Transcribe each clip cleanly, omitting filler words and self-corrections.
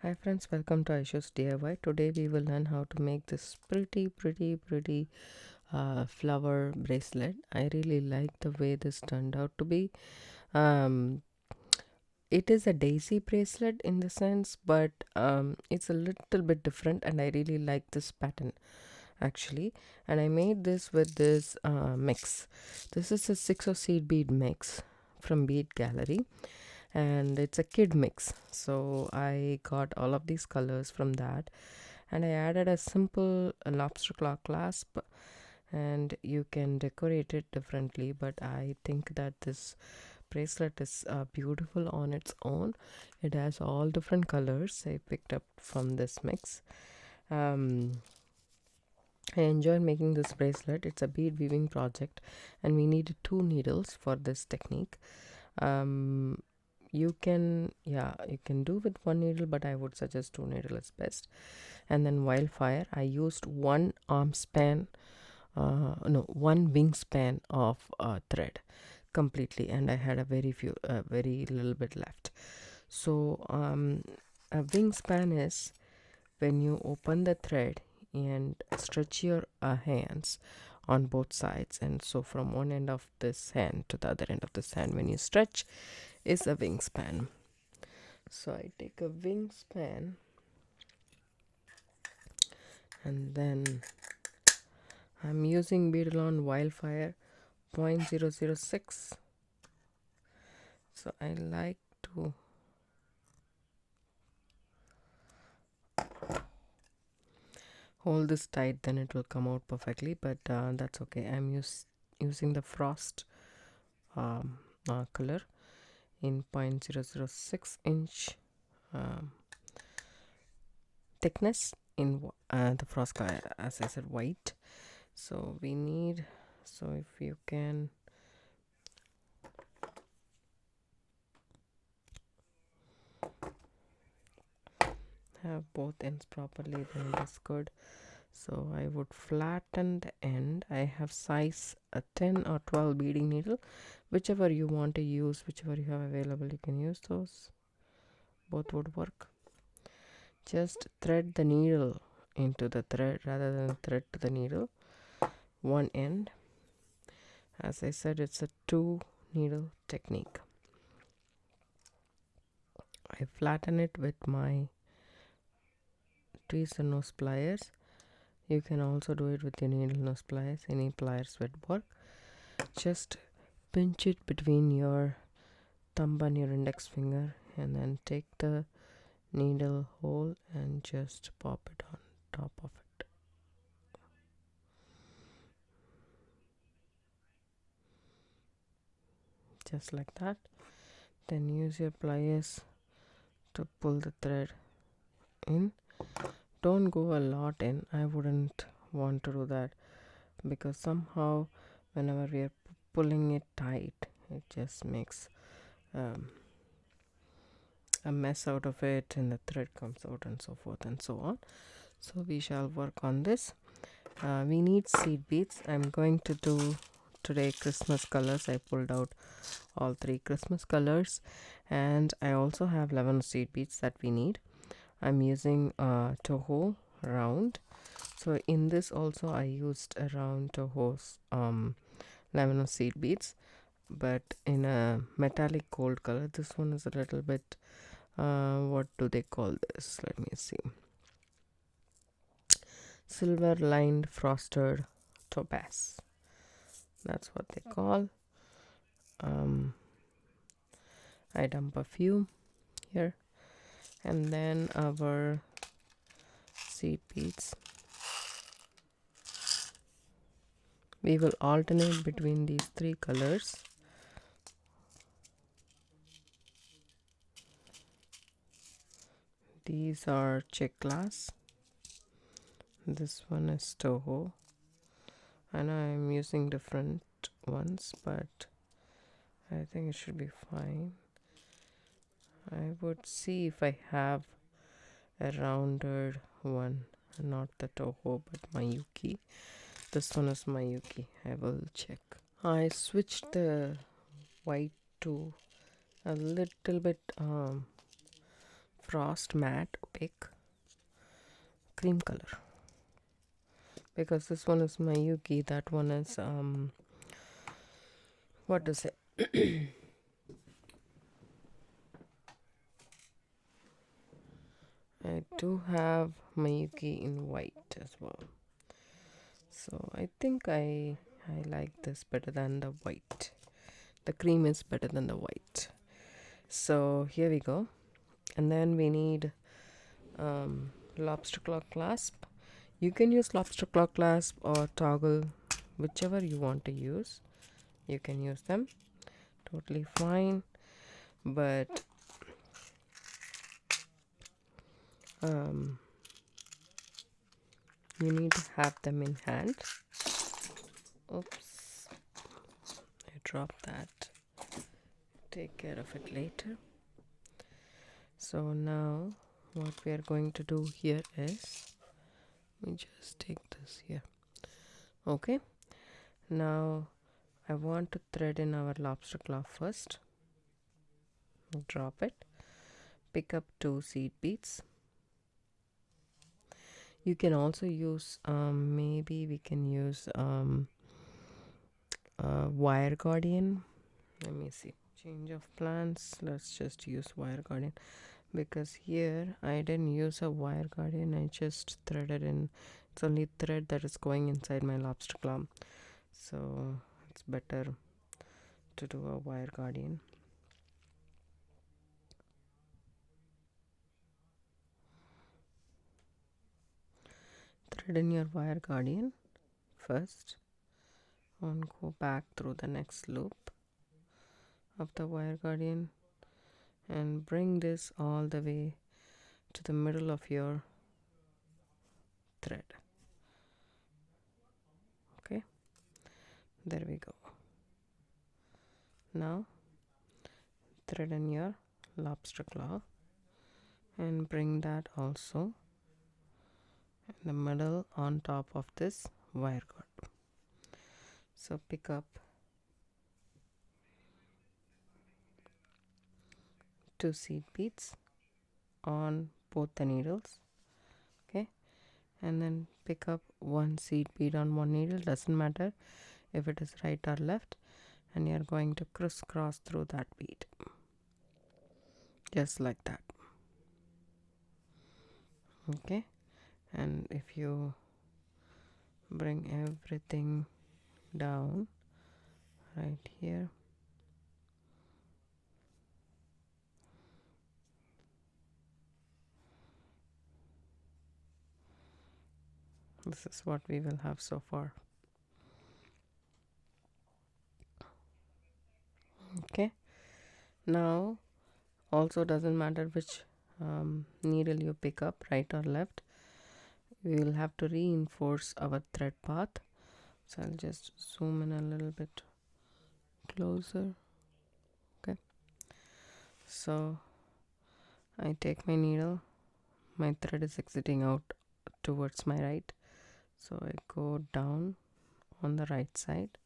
Hi friends, welcome to Aishudiy DIY. Today we will learn how to make this pretty flower bracelet. I really like the way this turned out to be. Um, it is a daisy bracelet in the sense, but it's a little bit different, and I really like this pattern actually. And I made this with this mix. This is a 6 of seed bead mix from Bead Gallery, and it's a kid mix, so I got all of these colors from that, and I added a simple lobster claw clasp, and you can decorate it differently, but I think that this bracelet is beautiful on its own. It has all different colors I picked up from this mix. I enjoyed making this bracelet. It's a bead weaving project, and we needed 2 needles for this technique. um, you can do with 1 needle, but I would suggest 2 needle is best. And then wildfire, I used one arm span no one wingspan of thread completely, and I had a very little bit left. So a wingspan is when you open the thread and stretch your hands on both sides, and so from one end of this hand to the other end of this hand, when you stretch, is a wingspan. So I take a wingspan, and then I'm using Beadalon Wildfire 0.006. So I like to hold this tight, then it will come out perfectly, but that's okay. I'm using the frost color in 0.006 inch thickness in the frost color, as I said, white. So we need, so if you can have both ends properly, then it is good. So I would flatten the end. I have size a 10 or 12 beading needle, whichever you want to use, whichever you have available, you can use those. Both would work. Just thread the needle into the thread rather than thread to the needle. One end. As I said, it's a 2 needle technique. I flatten it with my tweezer nose pliers. You can also do it with your needle nose pliers. Any pliers would work. Just pinch it between your thumb and your index finger, and then take the needle hole and just pop it on top of it. Just like that. Then use your pliers to pull the thread in. Don't go a lot in. I wouldn't want to do that, because somehow whenever we are pulling it tight, it just makes a mess out of it, and the thread comes out, and so forth and so on. So we shall work on this. We need seed beads. I'm going to do today Christmas colors. I pulled out all 3 Christmas colors, and I also have 11 seed beads that we need. I'm using Toho round. So in this also I used a round Toho's 11 seed beads, but in a metallic gold color. This one is a little bit what do they call this? Let me see. Silver lined frosted topaz. That's what they call. I dump a few here, and then our seed beads. We will alternate between these 3 colors. These are check glass. This one is Toho. I know I'm using different ones, but I think it should be fine. I would see if I have a rounded one, not the Toho but Mayuki. This one is Mayuki. I will check. I switched the white to a little bit frost matte opaque cream color, because this one is Mayuki, that one is what to say, I do have Mayuki in white as well, so I think I like this better than the white. The cream is better than the white. So here we go. And then we need lobster claw clasp. You can use lobster claw clasp or toggle, whichever you want to use. You can use them, totally fine. But you need to have them in hand. Oops, I dropped that. Take care of it later. So now what we are going to do here is, we just take this here. Okay, now I want to thread in our lobster claw first. Drop it, pick up 2 seed beads. You can also use maybe we can use wire guardian. Let me see, change of plans, let's just use wire guardian, because here I didn't use a wire guardian, I just threaded in. It's only thread that is going inside my lobster claw, so it's better to do a wire guardian. Thread in your wire guardian first and go back through the next loop of the wire guardian and bring this all the way to the middle of your thread. Okay, there we go. Now thread in your lobster claw and bring that also in the middle on top of this wire guard. So pick up 2 seed beads on both the needles. Okay, and then pick up 1 seed bead on one needle, doesn't matter if it is right or left, and you're going to crisscross through that bead just like that. Okay, and if you bring everything down right here, this is what we will have so far. Okay, now also doesn't matter which needle you pick up, right or left, we will have to reinforce our thread path. So I'll just zoom in a little bit closer. Okay, so I take my needle, my thread is exiting out towards my right, so I go down on the right side,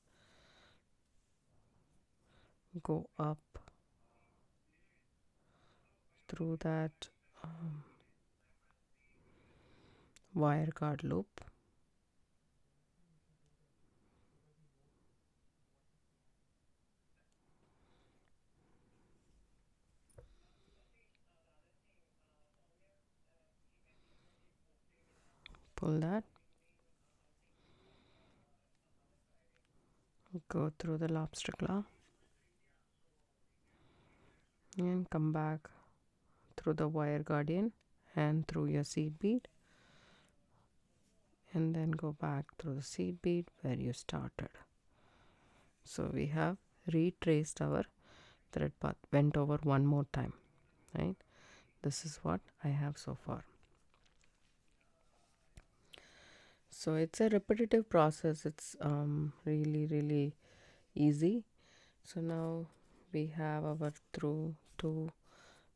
go up through that wire guard loop, pull that, go through the lobster claw and come back through the wire guardian and through your seed bead, and then go back through the seed bead where you started. So we have retraced our thread path, went over one more time, right? This is what I have so far. So it's a repetitive process, it's really easy. So now we have our through 2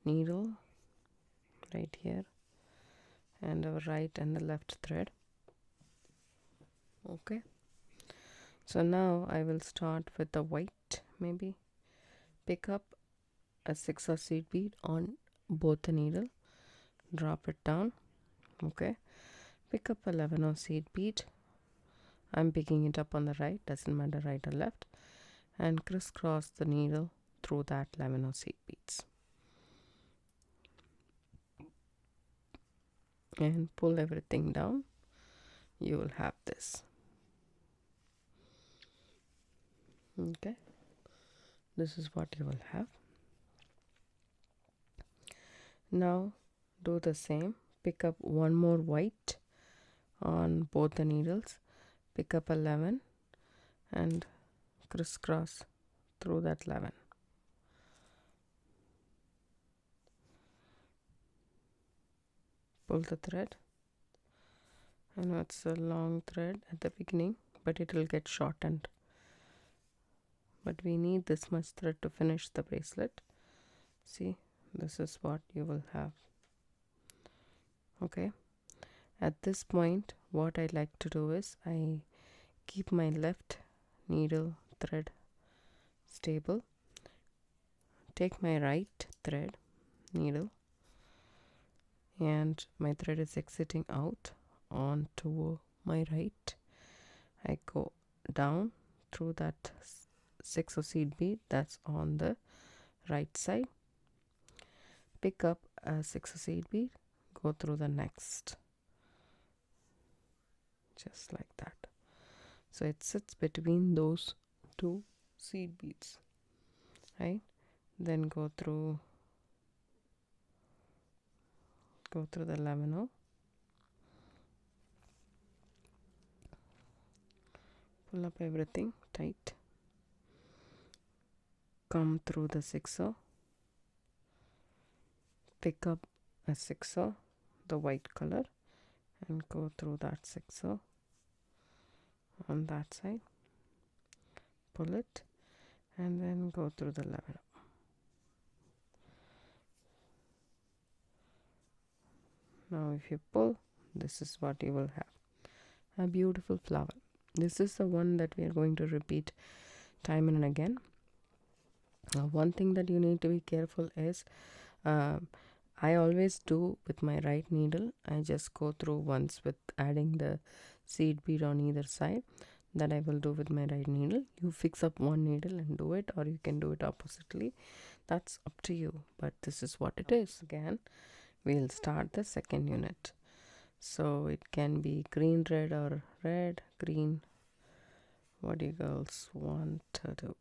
needle right here and our right and the left thread. Okay, so now I will start with the white. Maybe pick up a 6 or seed bead on both the needle, drop it down. Okay, pick up a 11 seed bead. I'm picking it up on the right, doesn't matter right or left, and crisscross the needle through that 11 seed beads and pull everything down. You will have this. Okay, this is what you will have. Now do the same. Pick up one more white on both the needles, pick up 11 and crisscross through that 11. Pull the thread. I know it's a long thread at the beginning, but it will get shortened. But we need this much thread to finish the bracelet. See, this is what you will have. Okay, at this point what I like to do is I keep my left needle thread stable, take my right thread needle, and my thread is exiting out onto my right. I go down through that 6 seed bead that's on the right side, pick up a 6 seed bead, go through the next, just like that. So it sits between those two seed beads, right? Then go through the 11, pull up everything tight, come through the 6, pick up a 6, the white color, and go through that 6 on that side, pull it, and then go through the 11. Now if you pull, this is what you will have, a beautiful flower. This is the one that we are going to repeat time and again. Now one thing that you need to be careful is I always do with my right needle, I just go through once with adding the seed bead on either side. That I will do with my right needle. You fix up one needle and do it, or you can do it oppositely. That's up to you, but this is what it is. Again, we'll start the second unit. So it can be green, red, or red, green. What do you girls want to do?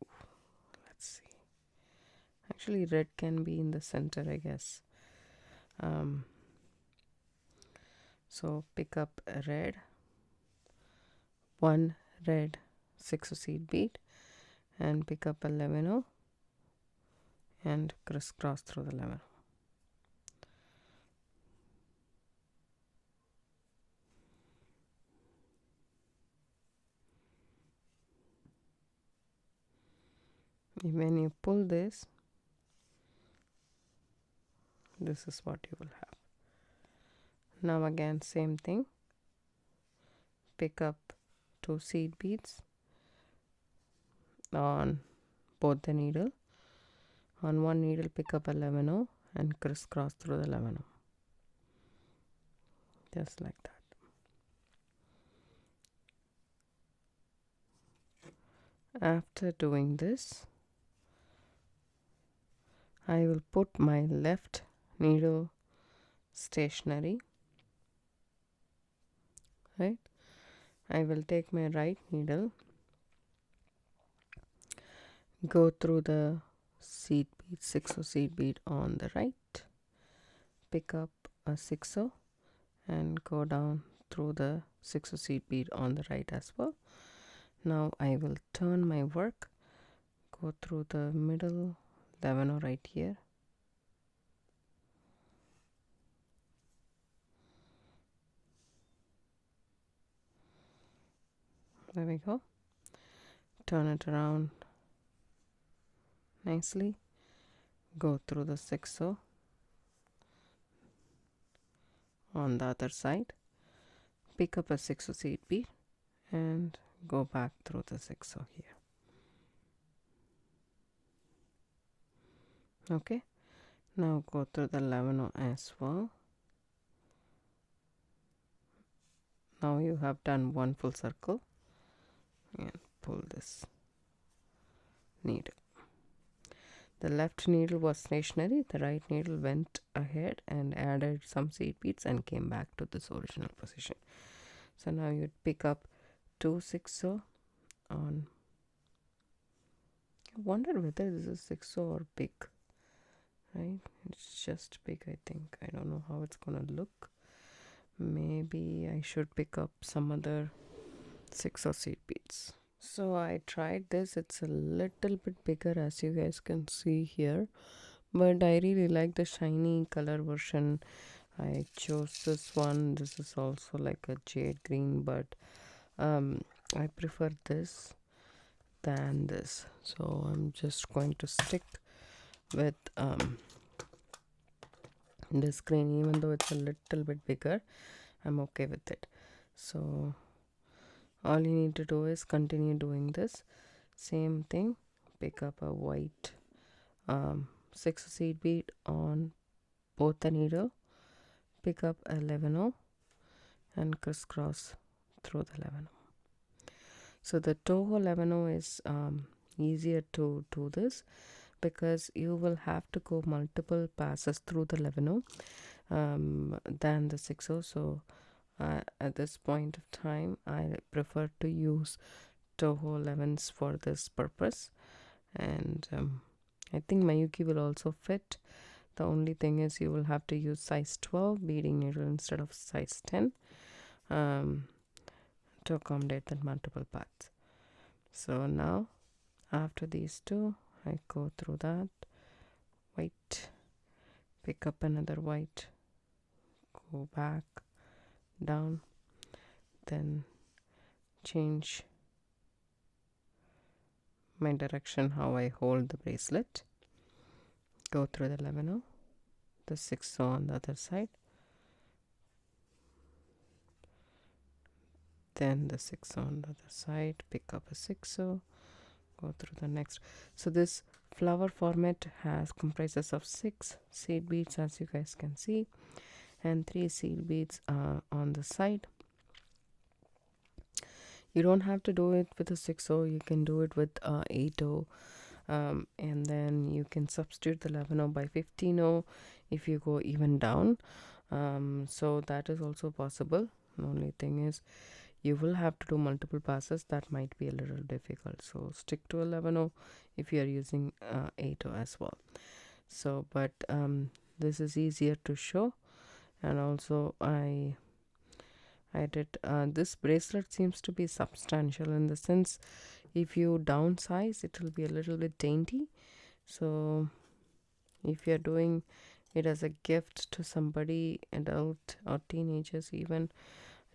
Let's see. Actually, red can be in the center, I guess. So pick up a red, one red 6 seed bead, and pick up a 11 and crisscross through the 11. When you pull this, this is what you will have. Now again same thing, pick up 2 seed beads on both the needle. On one needle pick up a 11 and crisscross through the 11, just like that. After doing this, I will put my left needle stationary, right? I will take my right needle, go through the seed bead, 6 seed bead on the right, pick up a 6 and go down through the 6 seed bead on the right as well. Now I will turn my work, go through the middle 11 right here, there we go, turn it around nicely, go through the 6 on the other side, pick up a 6 seed bead and go back through the 6 here. Okay, now go through the 11 as well, Now you have done one full circle and pull this needle. The left needle was stationary, the right needle went ahead and added some seed beads and came back to this original position. So now you'd pick up 2 6/0 on. I wonder whether this is 6/0 or big, right? It's just big, I think. I don't know how it's gonna look. Maybe I should pick up some other 6/0 seed beads. So I tried this. It's a little bit bigger, as you guys can see here, but I really like the shiny color version. I chose this one. This is also like a jade green, but I prefer this than this, so I'm just going to stick with this green. Even though it's a little bit bigger, I'm okay with it. So all you need to do is continue doing this same thing. Pick up a white 6 seed bead on both the needle, pick up a 11/0 and crisscross through the 11/0. So the Toho 11/0 is easier to do this because you will have to go multiple passes through the 11/0 than the 6/0. So at this point of time, I prefer to use Toho 11s for this purpose, and I think Mayuki will also fit. The only thing is you will have to use size 12 beading needle instead of size 10 to accommodate the multiple paths. So now after these two, I go through that white, pick up another white, go back down, then change my direction how I hold the bracelet, go through the 11/0, the 6/0 on the other side, then the 6/0 on the other side, pick up a 6/0, go through the next. So this flower format comprises of 6 seed beads, as you guys can see, and 3 seed beads on the side. You don't have to do it with a 6/0, you can do it with 8/0, and then you can substitute the 11/0 by 15/0 if you go even down. So that is also possible. The only thing is you will have to do multiple passes. That might be a little difficult, so stick to 11/0 if you are using 8/0 as well. So but this is easier to show, and also I did this bracelet seems to be substantial in the sense if you downsize it will be a little bit dainty. So if you're doing it as a gift to somebody, adult or teenagers, even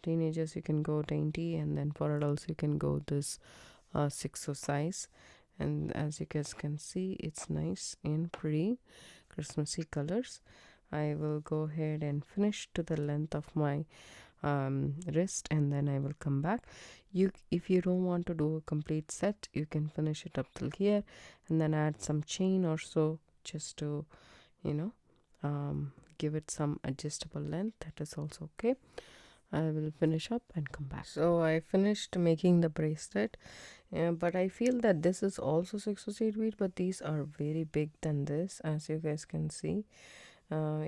teenagers, you can go dainty, and then for adults you can go this 6/0 size. And as you guys can see, it's nice and pretty Christmassy colors. I will go ahead and finish to the length of my wrist, and then I will come back. If you don't want to do a complete set, you can finish it up till here and then add some chain or so, just to give it some adjustable length. That is also okay. I will finish up and come back. So I finished making the bracelet, but I feel that this is also 6/0 seed bead, but these are very big than this. As you guys can see,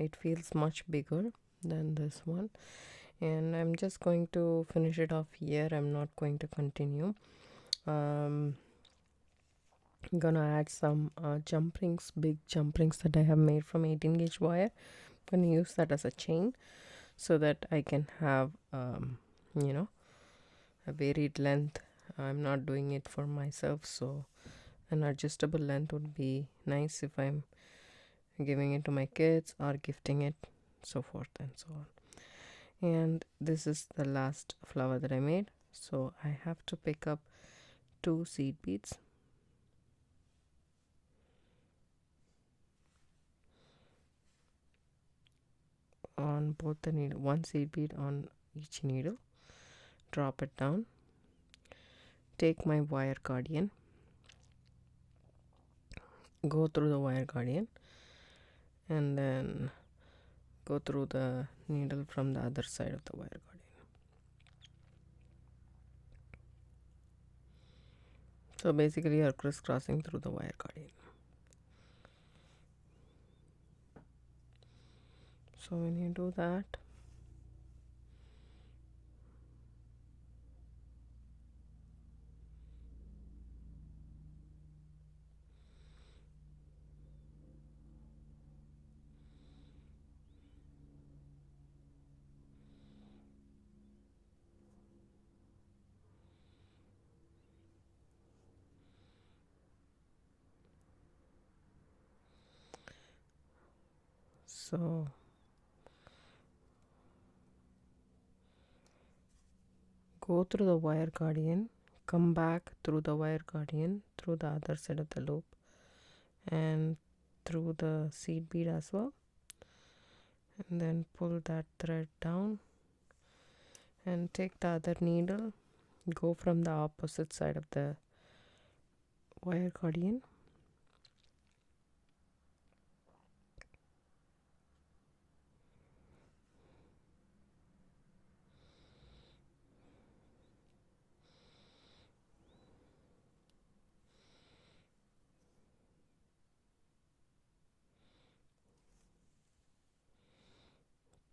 it feels much bigger than this one, and I'm just going to finish it off here. I'm not going to continue. I'm gonna add some jump rings, big jump rings that I have made from 18 gauge wire. I'm gonna use that as a chain so that I can have a varied length. I'm not doing it for myself, so an adjustable length would be nice if I'm giving it to my kids or gifting it, so forth and so on. And this is the last flower that I made, so I have to pick up 2 seed beads, on both the needle, 1 seed bead on each needle, drop it down, take my wire guardian, go through the wire guardian, and then go through the needle from the other side of the wire guardian. So basically you're crisscrossing through the wire guardian. So when you do that, so go through the wire guardian, come back through the wire guardian, through the other side of the loop, and through the seed bead as well, and then pull that thread down and take the other needle, go from the opposite side of the wire guardian,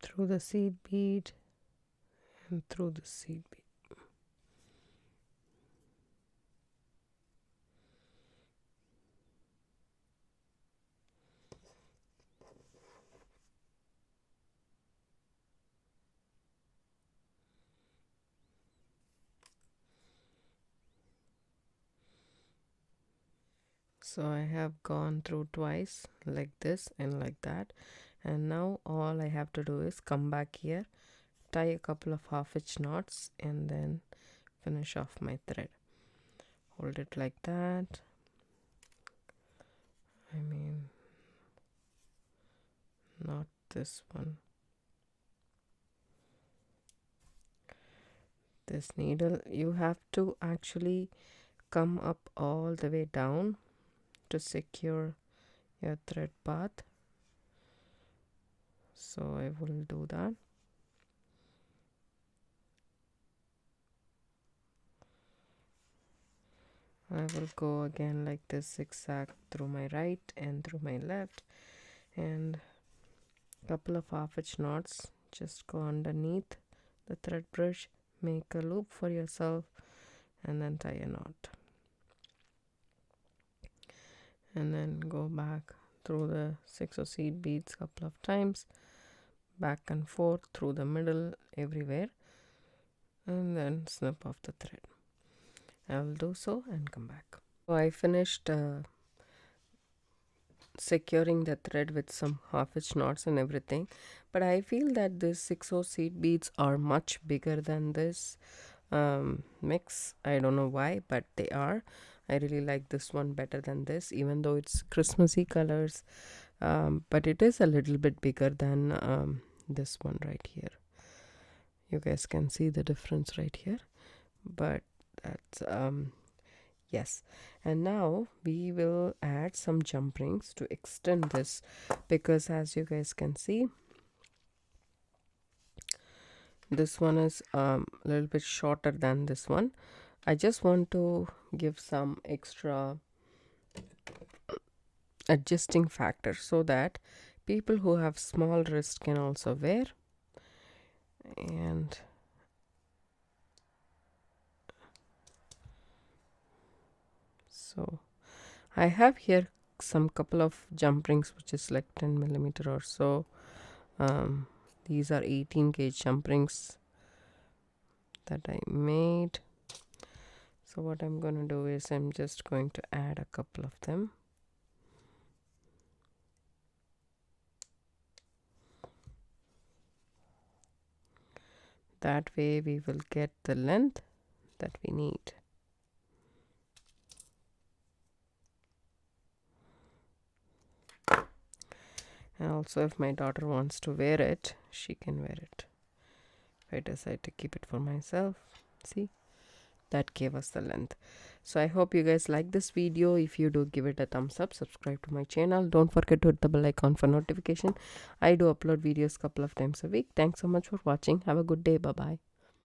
through the seed bead, and through the seed bead. So I have gone through twice like this and like that, and now all I have to do is come back here, tie a couple of half-inch knots, and then finish off my thread. Hold it like that. I mean, not this one. This needle, you have to actually come up all the way down to secure your thread path. So I will do that. I will go again like this, zigzag through my right and through my left, and couple of half-inch knots. Just go underneath the thread brush, make a loop for yourself, and then tie a knot, and then go back through the 6 seed beads couple of times, back and forth through the middle everywhere, and then snip off the thread. I will do so and come back. So I finished securing the thread with some half-inch knots and everything, but I feel that this 6 seed beads are much bigger than this mix. I don't know why, but they are. I really like this one better than this, even though it's Christmassy colors, but it is a little bit bigger than this one right here. You guys can see the difference right here, but that's yes. And now we will add some jump rings to extend this, because as you guys can see, this one is a little bit shorter than this one. I just want to give some extra adjusting factor so that people who have small wrist can also wear. And so I have here some couple of jump rings which is like 10 millimeter or so. These are 18 gauge jump rings that I made. So what I'm going to do is I'm just going to add a couple of them. That way we will get the length that we need. And also, if my daughter wants to wear it, she can wear it. If I decide to keep it for myself, see, that gave us the length. So I hope you guys like this video. If you do, give it a thumbs up, subscribe to my channel, don't forget to hit the bell icon for notification. I do upload videos couple of times a week. Thanks so much for watching. Have a good day. Bye bye.